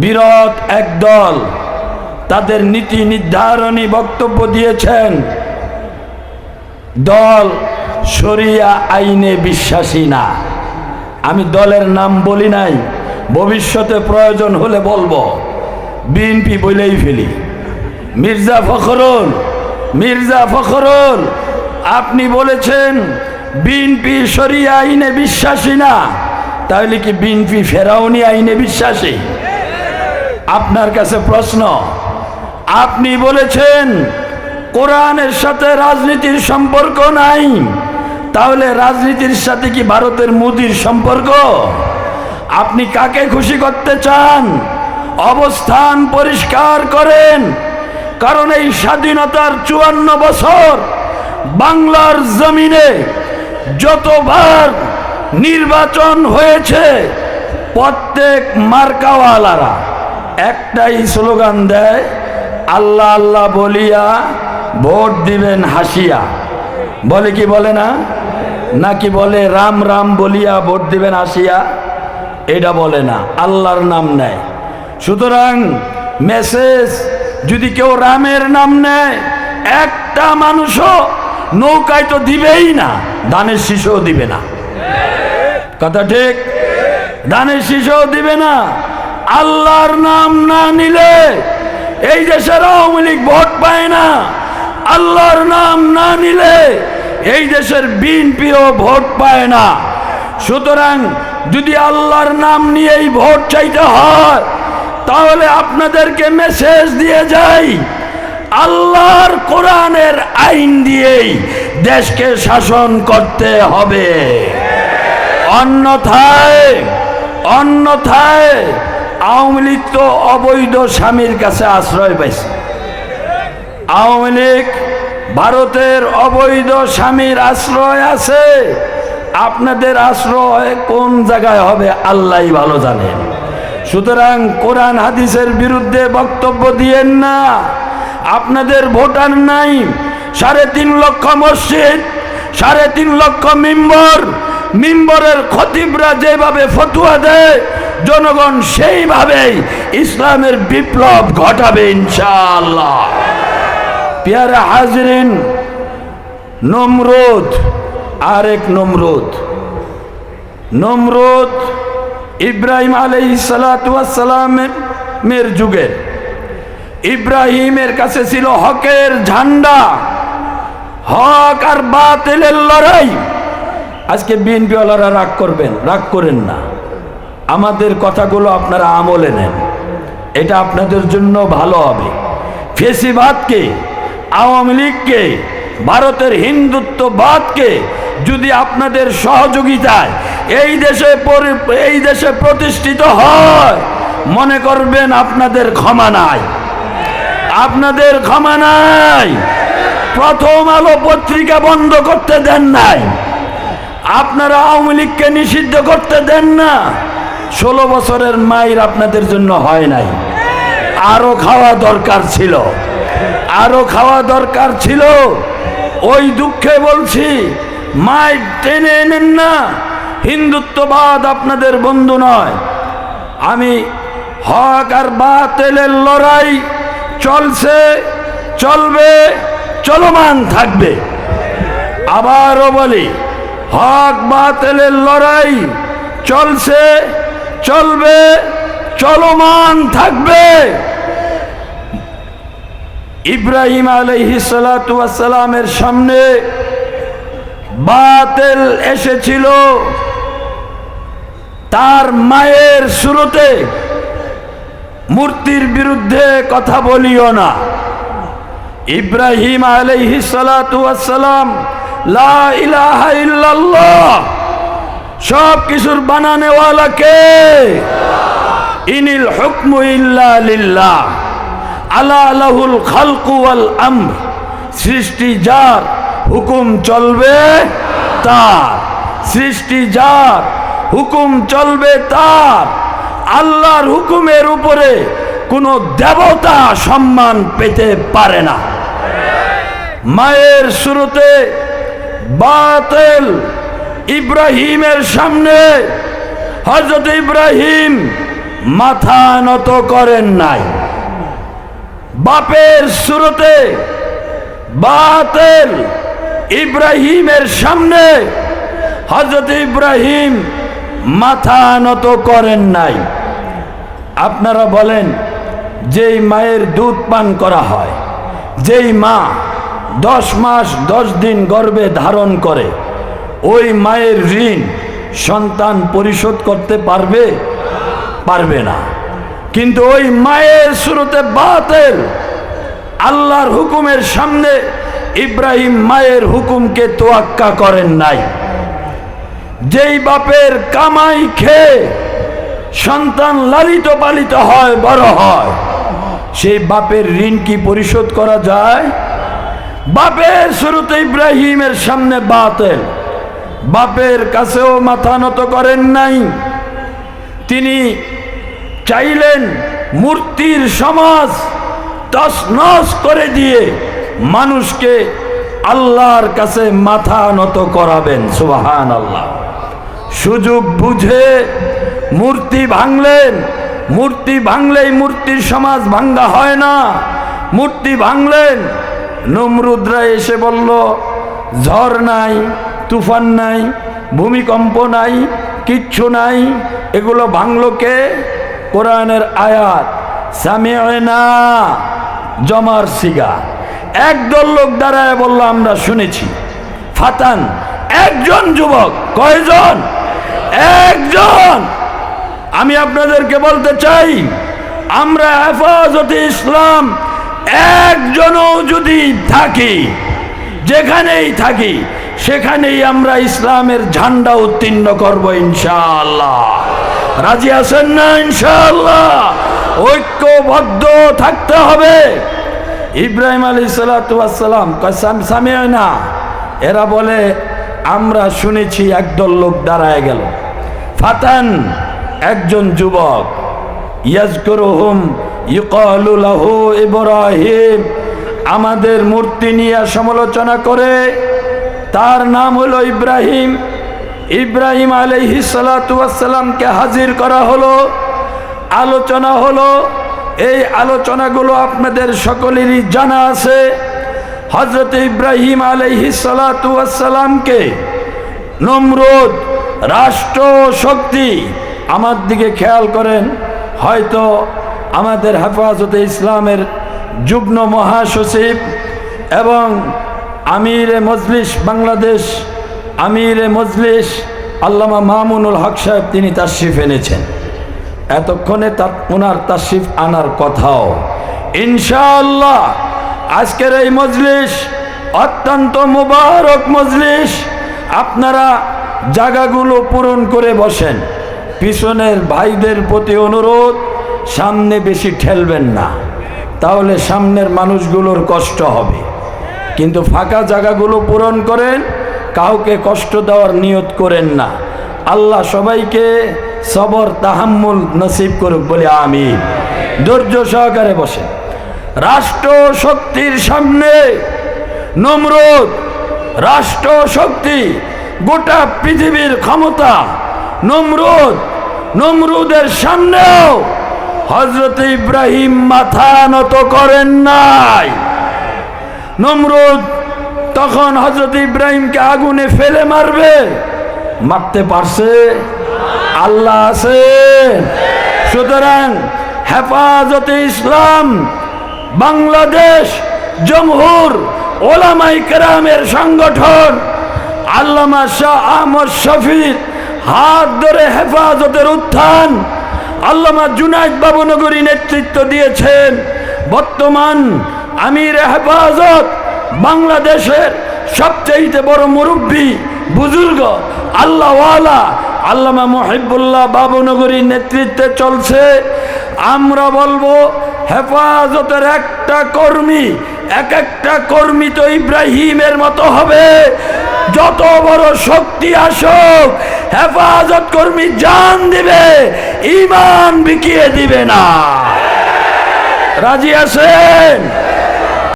বিরোধ একদল তাদের নীতি নির্ধারণী বক্তব্য দিয়েছেন। দল শরিয়া আইনে বিশ্বাসী না। আমি দলের নাম বলি নাই, ভবিষ্যতে প্রয়োজন হলে বলবো। বিএনপি বলেই ফেলি। মির্জা ফখরুল আপনি বলেছেন বিএনপি শরিয়া আইনে বিশ্বাসী না, তাহলে কি বিএনপি ফেরাউনি আইনে বিশ্বাসী? আপনার কাছে প্রশ্ন। আপনি বলেছেন কোরআনের সাথে রাজনীতির সম্পর্ক নাই, তাহলে রাজনীতির সাথে কি ভারতের মোদির সম্পর্ক? আপনি কাকে খুশি করতে চান? অবস্থান পরিষ্কার করেন। কারণ এই স্বাধীনতার 54 বছর বাংলার জমিনে যতবার নির্বাচন হয়েছে, প্রত্যেক মার্কাওয়ালারা একটাই স্লোগান দেয়, আল্লাহ আল্লাহ বলিয়া ভোট দিবেন হাসিয়া। বলে কি বলে না? নাকি বলে রাম রাম বলিয়া ভোট দিবেন হাসিয়া? এটা বলে না, আল্লাহর নাম নেয়। সুতরাং মেসেজ, যদি কেউ রামের নাম নেয়, একটা মানুষও নৌকায় তো দিবেই না, ধানের শীষও দিবে না। কথা ঠিক? ধানের শীষও দিবে না। আল্লাহর নাম না নিলে এই দেশের আওয়ামী লীগ ভোট পায় না। আল্লাহর নাম না নিলে এই দেশের বিএনপিও ভোট পায় না। সুতরাং যদি আল্লাহর নাম নিয়েই ভোট চাইতে হয়, তাহলে আপনাদেরকে মেসেজ দিয়ে যাই, আল্লাহর কোরআনের আইন দিয়েই দেশকে শাসন করতে হবে। অন্যথায় আওয়ামী লীগ তো অবৈধ স্বামীর কাছে আশ্রয় পাইছে। আওয়ামী লীগ ভারতের অবৈধ স্বামীর আশ্রয় আছে। আপনাদের আশ্রয় কোন জায়গায় হবে আল্লাহই ভালো জানেন। সুতরাং কোরআন হাদিসের বিরুদ্ধে বক্তব্য দিয়েন না। আপনাদের ভোটার নাই। 3.5 লক্ষ মসজিদ, 3.5 লক্ষ মিম্বরের খতিবরা যেভাবে ফতুয়া দেয়, জনগণ সেইভাবেই ইসলামের বিপ্লব ঘটাবে ইনশাআল্লাহ। প্যারা হাজরিন, নমরুদ আরেক নমরুদ ইব্রাহিম আলাইহিস সালাতু ওয়াস সালামের যুগে ইব্রাহিমের কাছে ছিল হকের ঝান্ডা, হক আর বাতিলের লড়াই। আজকে বিএনপি ওয়ালারা রাগ করেন না। আমাদের কথাগুলো আপনারা আমলে নেন, এটা আপনাদের জন্য ভালো হবে। ফেসিবাদকে, আওয়ামী লীগকে, ভারতের হিন্দুত্ববাদকে যদি আপনাদের সহযোগিতায় এই দেশে প্রতিষ্ঠিত হয়, মনে করবেন আপনাদের ক্ষমা নাই। প্রথম আলো পত্রিকা বন্ধ করতে দেন নাই, আপনারা আওয়ামী লীগকে নিষিদ্ধ করতে দেন না। 16 বছরের মাইর আপনাদের জন্য হয় নাই। আরো খাওয়া দরকার ছিল। ওই দুঃখে বলছি, মাইর টেনে এনেন না। হিন্দুত্ববাদ আপনাদের বন্ধু নয়। আমি হক আর বাতিলের লড়াই চলছে, চলবে, চলমান থাকবে। আবারও বলি, হক বাতিলের লড়াই চলছে, চলবে, চলমান থাকবে। ইব্রাহিম আলাইহিস সালাতু ওয়াস সালামের সামনে বাতিল এসেছিল, তার মায়ের সুরতে মূর্তির বিরুদ্ধে কথা বলিও না। ইব্রাহিম আলাইহিস সালাতু ওয়াস সালাম লা ইলাহা ইল্লাল্লাহ, সব কিছুর বানানেওয়ালা কে? ইনিল হুকমু ইল্লা লিল্লাহ, আলা লাহুল খালকু ওয়াল আমর। সৃষ্টি যার, হুকুম চলবে তার। সৃষ্টি যার, হুকুম চলবে তার। আল্লাহর হুকুমের উপরে কোনো দেবতা সম্মান পেতে পারে না। মায়ের শুরুতে বাতিল ইব্রাহিমের সামনে হযরত ইব্রাহিম মাথা নত করেন নাই। বাপের সুরতে বাতিল ইব্রাহিমের সামনে হযরত ইব্রাহিম মাথা নত করেন নাই। আপনারা বলেন, যেই মায়ের দুধ পান করা হয়, যেই মা 10 মাস 10 দিন গর্ভে ধারণ করে, ওই মায়ের ঋণ সন্তান পরিশোধ করতে পারবে? পারবে না। কিন্তু ওই মায়ের সুরতে বাতিল আল্লাহর হুকুমের সামনে ইব্রাহিম মায়ের হুকুমকে তোয়াক্কা করেন নাই। যেই বাপের কামাই খেয়ে সন্তান লালিত পালিত হয়, বড় হয়, সেই বাপের ঋণ কি পরিশোধ করা যায়? বাপের শুরুতে ইব্রাহিমের সামনে বাতিল, বাপের কাছেও মাথা নত করেন নাই। তিনি চাইলেন মূর্তির সমাজ তছনছ করে দিয়ে মানুষকে আল্লাহর কাছে মাথা নত করাবেন। সুবহানাল্লাহ। সুযোগ বুঝে মূর্তি ভাঙলেন। মূর্তি ভাঙলেই মূর্তির সমাজ ভাঙ্গা হয় না। মূর্তি ভাঙলেন। নমরুদরা এসে বলল, ঝড় নাই, তুফান নাই, ভূমিকম্প নাই, কিচ্ছু নাই, এগুলো ভাঙলো কে? কোরআনের আয়াত, সামি'না, জমার সিগা। একদল লোক দাঁড়ায় বলল, আমরা শুনেছি। ফাতান, একজন যুবক। কয়জন? একজন। আমি আপনাদেরকে বলতে চাই, আমরা হেফাজতে ইসলাম একজনও যদি থাকি, যেখানেই থাকি, সেখানেই আমরা ইসলামের ঝান্ডা উত্তীর্ণ করব ইনশাআল্লাহ। রাজি আছেন না? ইনশাআল্লাহ। ঐক্যবদ্ধ থাকতে হবে। ইব্রাহিম আলাইহিস সালাতু ওয়াস সালাম সামি'না, এরা বলে আমরা শুনেছি। একদল লোক দাঁড়ায় গেল। ফাতান, একজন যুবক। ইয়াজকুরুহুম ইউকালু লাহু ইব্রাহিম, আমাদের মূর্তি নিয়ে সমালোচনা করে, তার নাম হলো ইব্রাহিম। ইব্রাহিম আলাইহিস সালাতু ওয়াস সালামকে হাজির করা হলো, আলোচনা হলো। এই আলোচনাগুলো আপনাদের সকলেরই জানা আছে। হযরত ইব্রাহিম আলাইহিস সালাতু ওয়াস সালামকে নমরুদ রাষ্ট্র শক্তি, আমার দিকে খেয়াল করেন, হয়তো আমাদের হেফাজতে ইসলামের যুগ্ম মহাসচিব এবং আমিরে মজলিস বাংলাদেশ, আমিরে মজলিস আল্লামা মামুনুল হক সাহেব, তিনি তাশরিফ এনেছেন। এতক্ষণে ওনার তাশরিফ আনার কথাও। ইনশাআল্লাহ আজকের এই মজলিস অত্যন্ত মুবারক মজলিস। আপনারা জায়গাগুলো পূরণ করে বসেন। পিছনের ভাইদের প্রতি অনুরোধ, সামনে বেশি ঠেলবেন না, তাহলে সামনের মানুষগুলোর কষ্ট হবে। কিন্তু ফাঁকা জায়গাগুলো পূরণ করেন, কাউকে কষ্ট দেওয়ার নিয়ত করেন না। আল্লাহ সবাইকে সবর তাহাম্মুল নসিব করুক বলে আমিন। ধৈর্য সহকারে বসেন। রাষ্ট্র শক্তির সামনে নমরুদ, রাষ্ট্র শক্তি, গোটা পৃথিবীর ক্ষমতা, নমরুদের সামনেও হযরত ইব্রাহিম মাথা নত করেন নাই। নমরুদ তখন হযরত ইব্রাহিমকে আগুনে ফেলে মারবে, মারতে পারছে? আল্লাহ আছে। সুতরাং হেফাজতে ইসলাম বাংলাদেশ জমহুর ওলামায়ে কেরামের সংগঠন, আল্লামা শাহ আহমদ শফির হাত ধরে হেফাজতের উত্থান আল্লামা জুনায়েদ বাবুনগরী নেতৃত্ব দিয়েছেন। বর্তমান আমিরে হেফাজত বাংলাদেশের সবচেয়ে বড় মুরব্বী, বুজুর্গ, আল্লাহওয়ালা আল্লামা মুহিবুল্লাহ বাবুনগরীর নেতৃত্বে চলছে। আমরা বলবো, হেফাজতের একটা কর্মী, এক একটা কর্মী তো ইব্রাহিমের মতো হবে। যত বড় শক্তি আসুক, হেফাজত কর্মী জান দিবে, ঈমান বিকিয়ে দিবে না। রাজি আছেন?